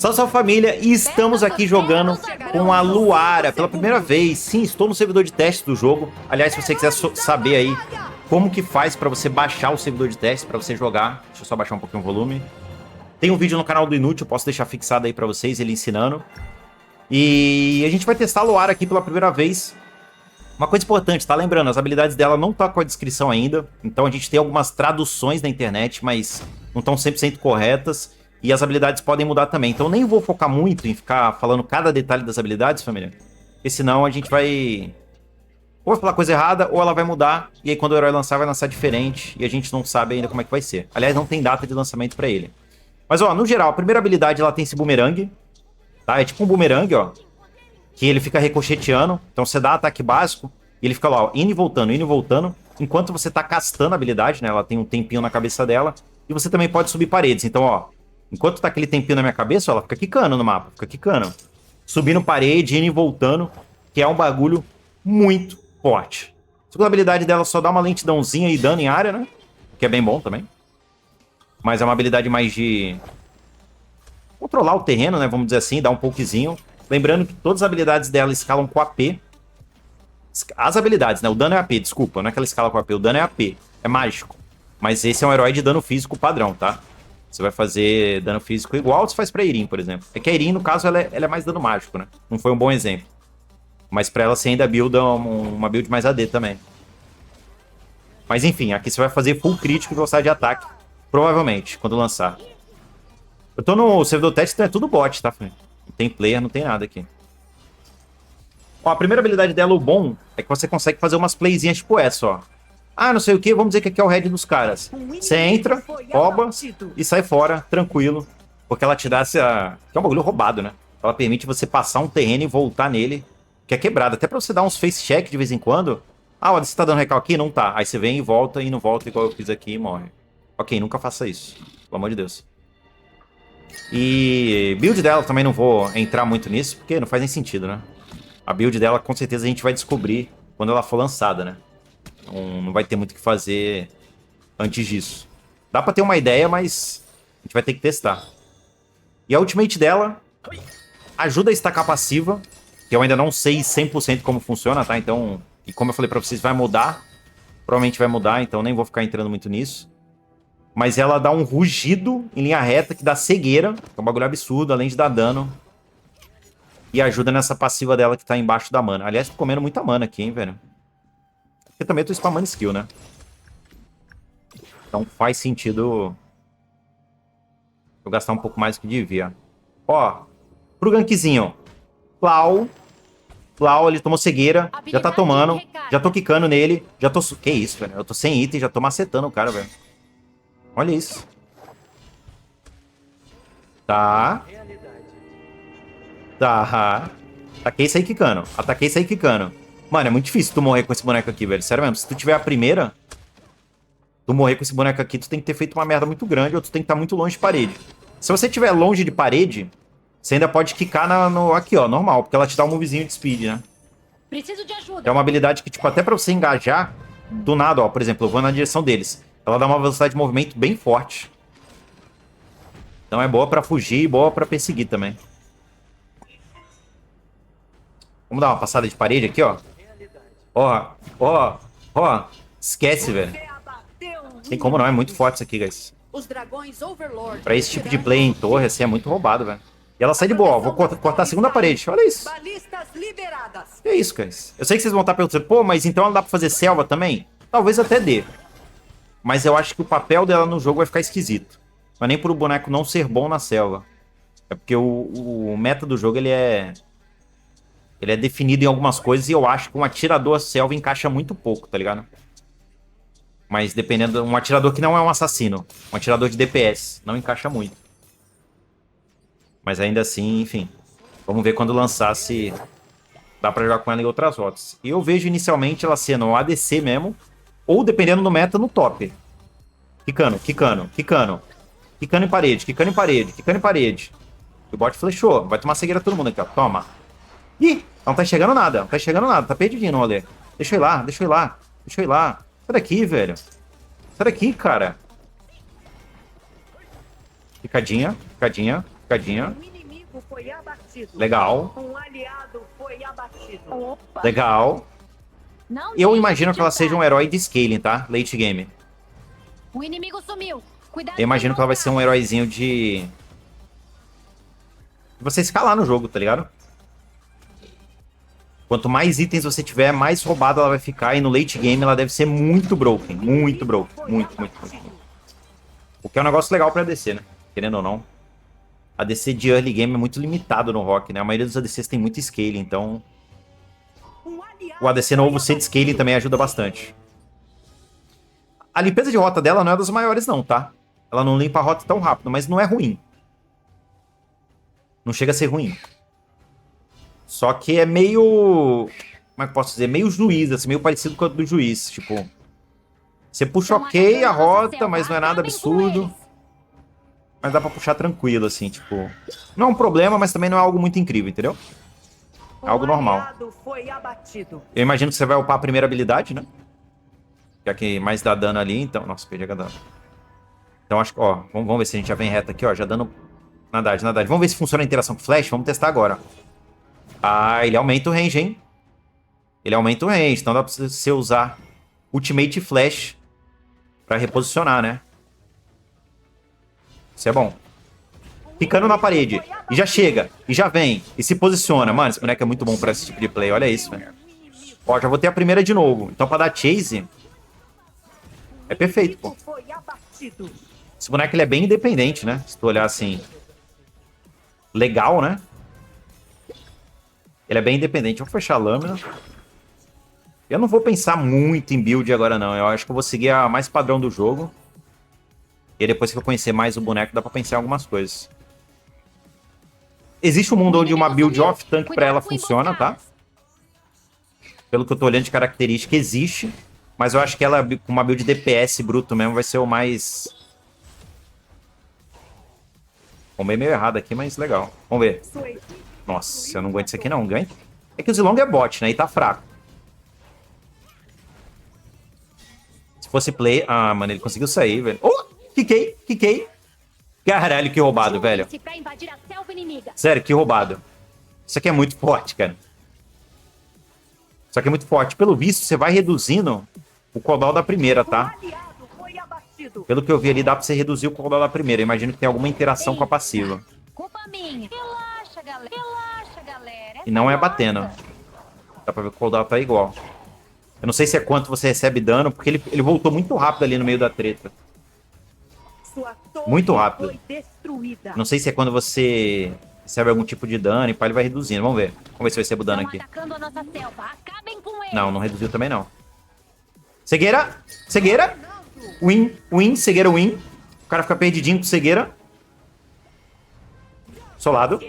Salve, salve família, e estamos aqui jogando com a Luara pela primeira vez. Sim, estou no servidor de teste do jogo. Aliás, se você quiser saber aí como que faz para você baixar o servidor de teste, para você jogar, deixa eu só baixar um pouquinho o volume. Tem um vídeo no canal do Inútil, posso deixar fixado aí para vocês, ele ensinando. E a gente vai testar a Luara aqui pela primeira vez. Uma coisa importante, tá? Lembrando, as habilidades dela não tá com a descrição ainda. Então a gente tem algumas traduções na internet, mas não estão 100% corretas. E as habilidades podem mudar também. Então nem vou focar muito em ficar falando cada detalhe das habilidades, família. Porque senão a gente vai... ou vai falar coisa errada, ou ela vai mudar. E aí quando o herói lançar, vai lançar diferente. E a gente não sabe ainda como é que vai ser. Aliás, não tem data de lançamento pra ele. Mas, ó, no geral, a primeira habilidade, ela tem esse bumerangue. Tá? É tipo um bumerangue, ó. Que ele fica ricocheteando. Então você dá ataque básico. E ele fica lá, ó, indo e voltando. Enquanto você tá castando a habilidade, né? Ela tem um tempinho na cabeça dela. E você também pode subir paredes. Então, ó... enquanto tá aquele tempinho na minha cabeça, ó, ela fica quicando no mapa, fica quicando. Subindo parede, indo e voltando, que é um bagulho muito forte. A segunda habilidade dela só dá uma lentidãozinha e dano em área, né? Que é bem bom também. Mas é uma habilidade mais de... controlar o terreno, né? Vamos dizer assim, dar um pouquinho. Lembrando que todas as habilidades dela escalam com AP. As habilidades, né? O dano é AP, desculpa. Não é que ela escala com AP, o dano é AP. É mágico. Mas esse é um herói de dano físico padrão, tá? Você vai fazer dano físico igual você faz pra Irene, por exemplo. É que a Irene, no caso, ela é mais dano mágico, né? Não foi um bom exemplo. Mas pra ela você ainda builda uma build mais AD também. Mas enfim, aqui você vai fazer full crítico e velocidade de ataque. Provavelmente, quando lançar. Eu tô no servidor teste, então é tudo bot, tá? Não tem player, não tem nada aqui. Ó, a primeira habilidade dela, o bom, é que você consegue fazer umas playzinhas tipo essa, ó. Ah, não sei o que, vamos dizer que aqui é o head dos caras. Você entra, rouba e sai fora, tranquilo. Porque ela te dá essa... que é um bagulho roubado, né? Ela permite você passar um terreno e voltar nele, que é quebrado. Até pra você dar uns face check de vez em quando. Ah, olha, você tá dando recal aqui? Não tá. Aí você vem e volta não volta igual eu fiz aqui e morre. Ok, nunca faça isso. Pelo amor de Deus. E build dela também não vou entrar muito nisso, porque não faz nem sentido, né? A build dela com certeza a gente vai descobrir quando ela for lançada, né? Não vai ter muito o que fazer antes disso. Dá pra ter uma ideia, mas a gente vai ter que testar. E a ultimate dela ajuda a estacar passiva, que eu ainda não sei 100% como funciona, tá? Então, e como eu falei pra vocês, vai mudar. Provavelmente vai mudar, então nem vou ficar entrando muito nisso. Mas ela dá um rugido em linha reta que dá cegueira, que é um bagulho absurdo, além de dar dano. E ajuda nessa passiva dela que tá embaixo da mana. Aliás, tô comendo muita mana aqui, hein, velho. Eu também tô spamando skill, né? Então faz sentido eu gastar um pouco mais do que devia. Ó, pro gankzinho. Plau. Plau, ele tomou cegueira. Já tá tomando. Já tô quicando nele. Já tô... que isso, velho? Eu tô sem item, já tô macetando o cara, velho. Olha isso. Tá. Tá. Ataquei isso aí quicando. Ataquei isso aí quicando. Mano, é muito difícil tu morrer com esse boneco aqui, velho. Sério mesmo. Se tu tiver a primeira, tu morrer com esse boneco aqui, tu tem que ter feito uma merda muito grande ou tu tem que estar muito longe de parede. Se você estiver longe de parede, você ainda pode quicar aqui, ó, normal. Porque ela te dá um movezinho de speed, né? Preciso de ajuda. É uma habilidade que, tipo, até pra você engajar, do nada, ó. Por exemplo, eu vou na direção deles. Ela dá uma velocidade de movimento bem forte. Então é boa pra fugir e boa pra perseguir também. Vamos dar uma passada de parede aqui, ó. Ó. Esquece, velho. Tem como não, é muito forte isso aqui, guys. Pra esse tipo de play em torre, assim, é muito roubado, velho. E ela sai de boa, ó. Vou cortar a segunda parede. Olha isso. É isso, guys. Eu sei que vocês vão estar perguntando, pô, mas então ela dá pra fazer selva também? Talvez até dê. Mas eu acho que o papel dela no jogo vai ficar esquisito. Não é nem por o boneco não ser bom na selva. É porque o meta do jogo, ele é definido em algumas coisas e eu acho que um atirador selva encaixa muito pouco, tá ligado? Mas dependendo... um atirador que não é um assassino. Um atirador de DPS. Não encaixa muito. Mas ainda assim, enfim. Vamos ver quando lançar se dá pra jogar com ela em outras rotas. E eu vejo inicialmente ela sendo um ADC mesmo. Ou dependendo do meta, no top. Quicando. Quicando em parede. O bot flechou. Vai tomar cegueira todo mundo aqui, ó. Toma. Ih, não tá enxergando nada. Tá perdidinho no rolê. Deixa eu ir lá. Sai daqui, velho. Sai daqui, cara. Picadinha. Legal. Um aliado foi abatido. Opa. Legal. Não Eu deixe imagino de que ela seja um usar. herói de scaling, tá? Late game. O inimigo sumiu. Cuidado. Eu imagino que ela vai ser um heróizinho de você escalar no jogo, tá ligado? Quanto mais itens você tiver, mais roubada ela vai ficar. E no late game ela deve ser muito broken. Muito broken. Muito. O que é um negócio legal pra ADC, né? Querendo ou não. A ADC de early game é muito limitado no Rock, né? A maioria dos ADCs tem muito scaling, então... O ADC novo ser de scaling também ajuda bastante. A limpeza de rota dela não é das maiores não, tá? Ela não limpa a rota tão rápido, mas não é ruim. Não chega a ser ruim. Só que é meio... Como é que eu posso dizer? Meio juiz, assim, meio parecido com o do juiz. Tipo, você puxa ok a rota, mas não é nada absurdo. Mas dá pra puxar tranquilo, assim, tipo... Não é um problema, mas também não é algo muito incrível, entendeu? É algo normal. Eu imagino que você vai upar a primeira habilidade, né? Que é a que mais dá dano ali, então... Nossa, perdi a dano. Então acho que, ó, vamos ver se a gente já vem reto aqui, ó. Já dando... Nadade. Vamos ver se funciona a interação com flash. Vamos testar agora. Ah, ele aumenta o range, hein? Ele aumenta o range. Então dá pra você usar Ultimate Flash pra reposicionar, né? Isso é bom. Ficando na parede. E já chega. E já vem. E se posiciona. Mano, esse boneco é muito bom pra esse tipo de play. Olha isso, velho. Ó, já vou ter a primeira de novo. Então pra dar chase... É perfeito, pô. Esse boneco ele é bem independente, né? Se tu olhar assim... Legal, né? Ele é bem independente. Vou fechar a lâmina. Eu não vou pensar muito em build agora, não. Eu acho que eu vou seguir a mais padrão do jogo. E depois que eu conhecer mais o boneco, dá pra pensar em algumas coisas. Existe um mundo onde uma build off-tank pra ela funciona, tá? Pelo que eu tô olhando de característica, existe. Mas eu acho que ela, com uma build DPS bruto mesmo, vai ser o mais... Combei meio errado aqui, mas legal. Vamos ver. Nossa, eu não aguento isso aqui não. Ganha. É que o Zilong é bot, né? E tá fraco. Se fosse play... Ah, mano, ele conseguiu sair, velho. Oh! Quiquei. Caralho, que roubado, velho. Sério, que roubado. Isso aqui é muito forte, cara. Isso aqui é muito forte. Pelo visto, você vai reduzindo o cooldown da primeira, tá? Pelo que eu vi ali, dá pra você reduzir o cooldown da primeira. Eu imagino que tem alguma interação com a passiva. Culpa minha. Relaxa, galera. E não é batendo. Dá pra ver que o cooldown tá igual. Eu não sei se é quanto você recebe dano, porque ele voltou muito rápido ali no meio da treta. Muito rápido. Não sei se é quando você recebe algum tipo de dano e pá, ele vai reduzindo. Vamos ver. Vamos ver se vai ser o dano aqui. Não reduziu também não. Cegueira. Win. Cegueira win. O cara fica perdidinho com cegueira. Solado.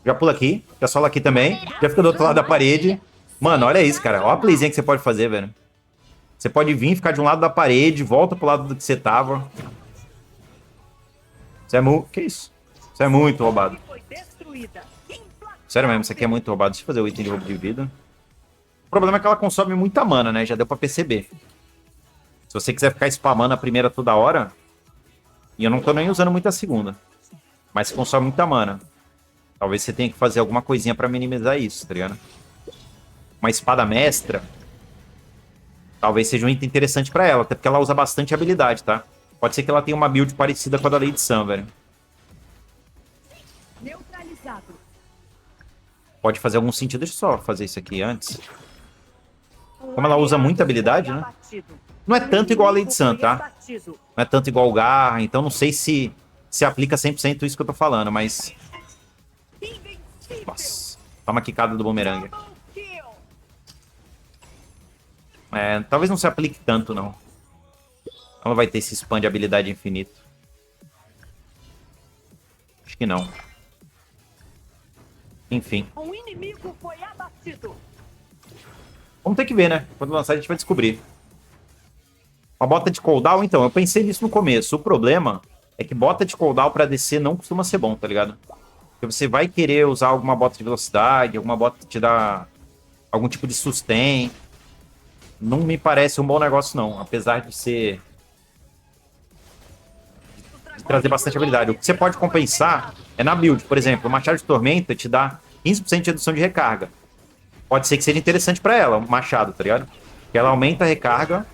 Já pula aqui. Já sola aqui também. Já fica do outro lado da parede. Mano, olha isso, cara. Olha a playzinha que você pode fazer, velho. Você pode vir, ficar de um lado da parede, volta pro lado do que você tava. Isso é muito... Que isso? Isso é muito roubado. Sério mesmo, isso aqui é muito roubado. Deixa eu fazer o item de roubo de vida. O problema é que ela consome muita mana, né? Já deu pra perceber. Se você quiser ficar spamando a primeira toda hora... E eu não tô nem usando muito a segunda. Mas consome muita mana. Talvez você tenha que fazer alguma coisinha pra minimizar isso, tá ligado? Uma espada mestra... Talvez seja um item interessante pra ela. Até porque ela usa bastante habilidade, tá? Pode ser que ela tenha uma build parecida com a da Lady Sun, velho. Pode fazer algum sentido. Deixa eu só fazer isso aqui antes. Como ela usa muita habilidade, né? Não é tanto igual a Lady Sun, tá? Não é tanto igual o Garra. Então não sei se aplica 100% isso que eu tô falando, mas... Nossa. Toma a quicada do bumerangue. É, talvez não se aplique tanto, não. Ela vai ter esse spam de habilidade infinito. Acho que não. Enfim. Vamos ter que ver, né? Quando lançar a gente vai descobrir. Uma bota de cooldown, então. Eu pensei nisso no começo. O problema é que bota de cooldown pra descer não costuma ser bom, tá ligado? Porque você vai querer usar alguma bota de velocidade, alguma bota que te dá algum tipo de sustain. Não me parece um bom negócio, não. Apesar de ser... trazer bastante habilidade. O que você pode compensar é na build. Por exemplo, o Machado de Tormenta te dá 15% de redução de recarga. Pode ser que seja interessante pra ela, o Machado, tá ligado? Que ela aumenta a recarga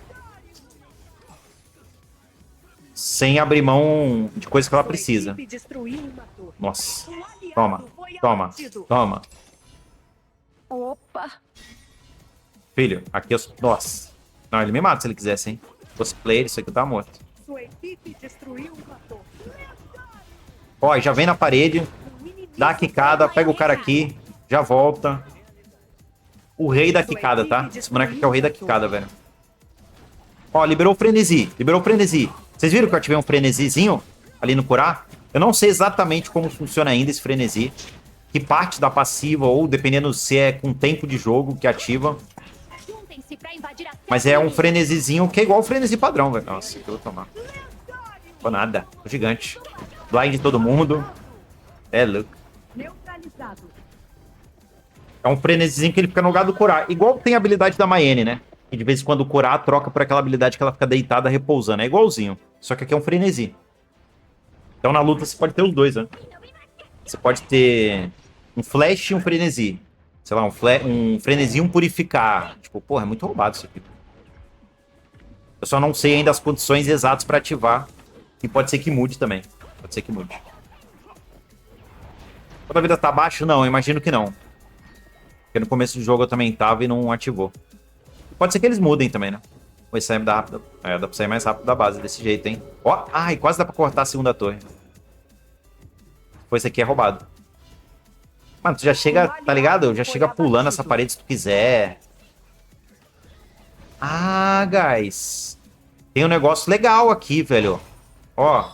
sem abrir mão de coisa que ela precisa. Nossa. Toma, toma, toma. Opa. Filho, aqui eu... Nossa. Não, ele me mata se ele quisesse, hein? Se fosse player, isso aqui eu tava morto. Sua equipe destruiu uma torre. Ó, já vem na parede, dá a quicada, pega o cara aqui, já volta. O rei da quicada, tá? Esse boneco aqui é o rei da quicada, velho. Ó, liberou o frenesi, liberou o frenesi. Vocês viram que eu ativei um frenesizinho ali no curar? Eu não sei exatamente como funciona ainda esse frenesi. Que parte da passiva, ou dependendo se é com tempo de jogo que ativa. Juntem-se pra invadir a Mas é um frenesizinho que é igual o frenesi padrão, velho. Nossa, que eu vou tomar. Pô, nada. Tô gigante. Blind todo mundo. É louco. Neutralizado. É um frenesizinho que ele fica no lugar do curar. Igual tem a habilidade da Mayene, né? E de vez em quando o curar troca por aquela habilidade que ela fica deitada repousando. É igualzinho. Só que aqui é um frenesi. Então na luta você pode ter os dois, né? Você pode ter um flash e um frenesi. Sei lá, um frenesi e um purificar. Tipo, porra, é muito roubado isso aqui. Eu só não sei ainda as condições exatas pra ativar. E pode ser que mude também. Pode ser que mude. Quando a vida tá baixa? Não, eu imagino que não. Porque no começo do jogo eu também tava e não ativou. Pode ser que eles mudem também, né? Vai sair da rápido. É, dá pra sair mais rápido da base desse jeito, hein? Ó, ai, quase dá pra cortar a segunda torre. Pô, esse aqui é roubado. Mano, tu já chega, tá ligado? Já chega pulando essa parede se tu quiser. Ah, guys. Tem um negócio legal aqui, velho. Ó,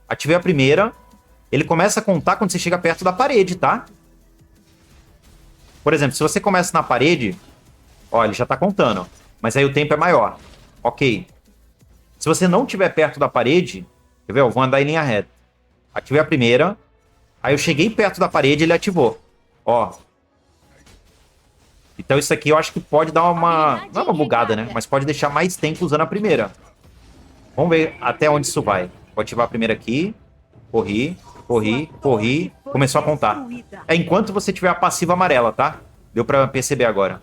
ativei a primeira. Ele começa a contar quando você chega perto da parede, tá? Por exemplo, se você começa na parede... Ó, ele já tá contando. Mas aí o tempo é maior. Ok. Se você não estiver perto da parede... Quer ver? Eu vou andar em linha reta. Ativei a primeira. Aí eu cheguei perto da parede e ele ativou. Ó. Então isso aqui eu acho que pode dar uma... Não é uma bugada, né? Mas pode deixar mais tempo usando a primeira. Vamos ver até onde isso vai. Vou ativar a primeira aqui. Corri, corri, corri. Começou a contar. É enquanto você tiver a passiva amarela, tá? Deu pra perceber agora.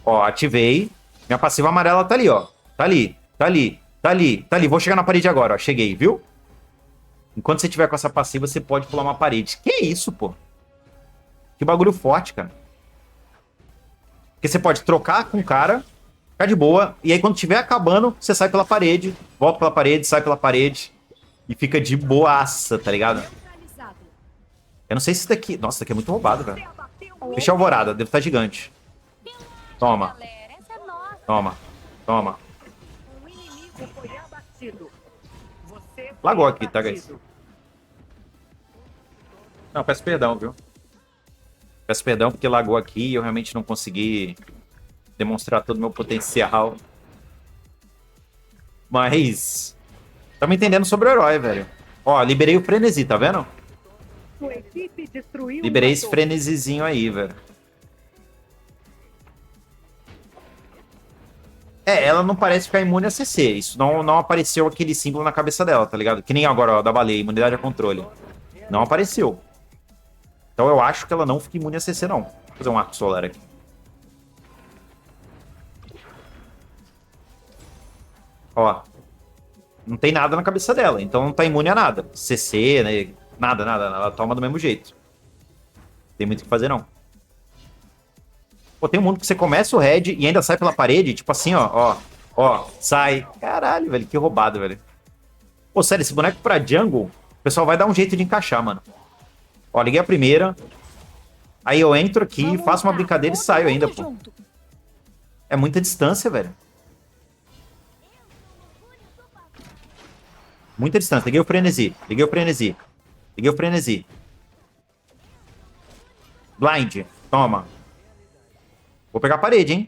Ó, ativei. Minha passiva amarela tá ali, ó. Tá ali, tá ali, tá ali, tá ali. Vou chegar na parede agora, ó. Cheguei, viu? Enquanto você tiver com essa passiva, você pode pular uma parede. Que isso, pô? Que bagulho forte, cara. Porque você pode trocar com o cara, ficar de boa, e aí quando estiver acabando, você sai pela parede, volta pela parede, sai pela parede, e fica de boaça, tá ligado? Eu não sei se isso daqui... Nossa, isso daqui é muito roubado, velho. Fechei a alvorada, deve estar gigante. Toma. Galera, essa é nossa. Toma. Toma. Um inimigo foi abatido. Você foi Lagou aqui, tá, guys? abatido. Não, peço perdão, viu? Peço perdão porque lagou aqui e eu realmente não consegui demonstrar todo o meu potencial. Mas... Tamo entendendo sobre o herói, velho. Ó, liberei o frenesi, tá vendo? Sua equipe destruiu Liberei uma esse torre. frenesizinho aí, velho. É, ela não parece ficar imune a CC. Isso não apareceu aquele símbolo na cabeça dela, tá ligado? Que nem agora, ó, da baleia, imunidade a controle. Não apareceu. Então eu acho que ela não fica imune a CC, não. Vou fazer um arco solar aqui. Ó. Não tem nada na cabeça dela, então não tá imune a nada. CC, né? Nada, nada. Ela toma do mesmo jeito. Não tem muito o que fazer, não. Pô, tem um mundo que você começa o red e ainda sai pela parede, tipo assim, ó, ó, sai. Caralho, velho, que roubado, velho. Pô, sério, esse boneco pra jungle, o pessoal vai dar um jeito de encaixar, mano. Ó, liguei a primeira. Aí eu entro aqui, faço uma brincadeira e saio ainda, pô. É muita distância, velho. Muita distância. Liguei o frenesi, liguei o frenesi. Liguei o frenesi. Blind, toma. Vou pegar a parede, hein?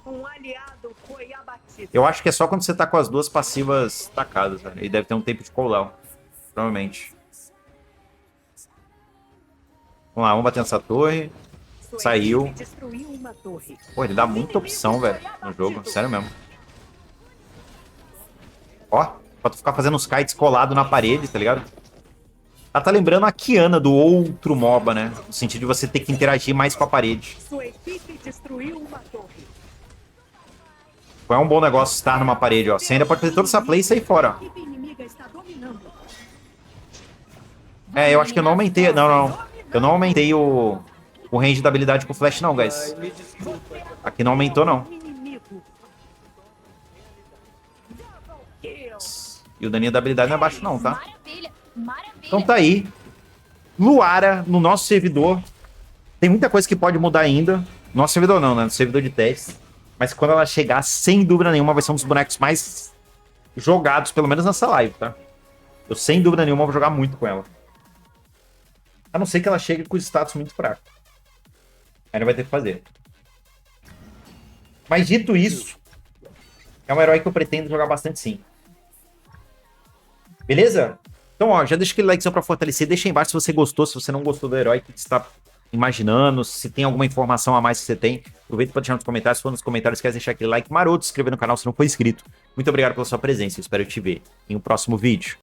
Um aliado foi abatido. Eu acho que é só quando você tá com as duas passivas tacadas, velho. E deve ter um tempo de cooldown. Provavelmente. Vamos lá, vamos bater nessa torre. Sua Saiu. equipe destruiu uma torre. Pô, ele dá muita opção, velho, no jogo. Sério mesmo. Ó, Pra tu ficar fazendo uns kites colado na parede, tá ligado? Ela tá lembrando a Kiana do outro MOBA, né? No sentido de você ter que interagir mais com a parede. Sua equipe destruiu uma torre. Qual é um bom negócio estar numa parede, ó. Você ainda pode fazer toda essa play e sair fora, A ó. equipe inimiga está dominando. É, eu acho que eu não aumentei... Não. Eu não aumentei o range da habilidade com flash, não, guys. Ai, me desculpa. Aqui não aumentou, não. Inimigo. E o daninho da habilidade não é baixo, não, tá? Maravilha. Maravilha. Então tá aí. Luara no nosso servidor. Tem muita coisa que pode mudar ainda. Nosso servidor não, né? No servidor de teste. Mas quando ela chegar, sem dúvida nenhuma, vai ser um dos bonecos mais jogados, pelo menos nessa live, tá? Eu, sem dúvida nenhuma, vou jogar muito com ela. A não ser que ela chegue com status muito fraco. Aí não vai ter o que fazer. Mas dito isso, é um herói que eu pretendo jogar bastante sim. Beleza? Então, ó, já deixa aquele likezão pra fortalecer. Deixa aí embaixo se você gostou, se você não gostou do herói, o que você tá imaginando, se tem alguma informação a mais que você tem. Aproveita pra deixar nos comentários. Se for nos comentários, quer deixar aquele like maroto, se inscrever no canal se não for inscrito. Muito obrigado pela sua presença. Eu espero te ver em um próximo vídeo.